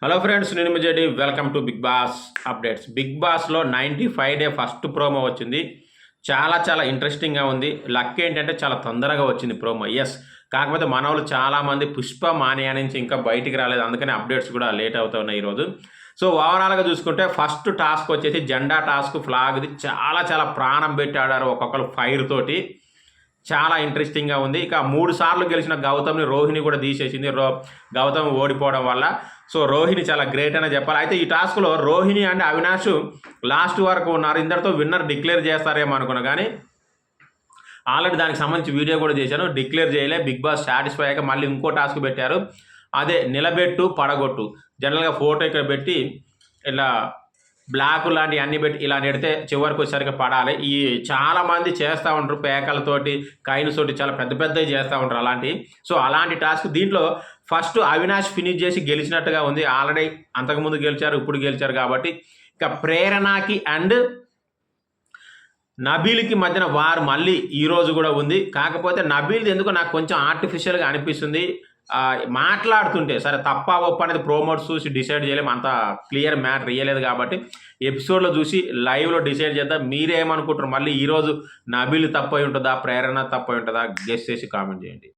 Hello friends, నేను మీ JD. Welcome to Bigg Boss updates. Bigg బాస్లో 95 డే ఫస్ట్ ప్రోమో వచ్చింది. చాలా చాలా ఇంట్రెస్టింగ్గా ఉంది. లక్ ఏంటంటే చాలా తొందరగా వచ్చింది ప్రోమో. ఎస్, కాకపోతే మనోళ్ళు చాలామంది పుష్ప మానియా నుంచి ఇంకా బయటికి రాలేదు, అందుకని అప్డేట్స్ కూడా లేట్ అవుతున్నాయి ఈరోజు. సో ఓవరాల్గా చూసుకుంటే ఫస్ట్ టాస్క్ వచ్చేసి జెండా టాస్క్ ఫ్లాగ్ది. చాలా చాలా ప్రాణం పెట్టి ఆడారు, ఒక్కొక్కరు ఫైర్ తోటి. చాలా ఇంట్రెస్టింగ్గా ఉంది. ఇక 3 సార్లు గెలిచిన గౌతమ్ని రోహిణి కూడా తీసేసింది, గౌతమ్ ఓడిపోవడం వల్ల. సో రోహిణి చాలా గ్రేట్ అనే చెప్పాలి. అయితే ఈ టాస్క్లో రోహిణి అండ్ అవినాష్ లాస్ట్ వరకు ఉన్నారు. ఇందరితో విన్నర్ డిక్లేర్ చేస్తారేమో అనుకున్నా, కానీ ఆల్రెడీ దానికి సంబంధించి వీడియో కూడా చేశాను. డిక్లేర్ చేయలే. బిగ్ బాస్ సాటిస్ఫై అయ్యాక మళ్ళీ ఇంకో టాస్క్ పెట్టారు. అదే నిలబెట్టు పడగొట్టు. జనరల్గా ఫోటో ఇక్కడ పెట్టి ఇలా బ్లాక్ లాంటివి అన్ని పెట్టి ఇలా నెడితే చివరికి వచ్చేసరికి పడాలి. ఈ చాలామంది చేస్తూ ఉంటారు, పేకలతోటి కైన్స్ తోటి చాలా పెద్ద పెద్దవి చేస్తూ ఉంటారు అలాంటివి. సో అలాంటి టాస్క్ దీంట్లో ఫస్ట్ అవినాష్ ఫినిష్ చేసి గెలిచినట్టుగా ఉంది. ఆల్రెడీ అంతకుముందు గెలిచారు, ఇప్పుడు గెలిచారు కాబట్టి. ఇక ప్రేరణకి అండ్ నబీల్కి మధ్యన వారు మళ్ళీ ఈరోజు కూడా ఉంది. కాకపోతే నబీల్ది ఎందుకో నాకు కొంచెం ఆర్టిఫిషియల్గా అనిపిస్తుంది. మాట్లాడుతుంటే సరే తప్ప ఒప్ప అనేది ప్రోమోట్స్ చూసి డిసైడ్ చేయలేము, అంత క్లియర్ మ్యాటర్ ఇయ్యలేదు కాబట్టి ఎపిసోడ్లో చూసి లైవ్లో డిసైడ్ చేద్దాం. మీరేమనుకుంటారు? మళ్ళీ ఈరోజు నబీల్ తప్పై ఉంటుందా, ప్రేరణ తప్పై ఉంటుందా? గెస్ చేసి కామెంట్ చేయండి.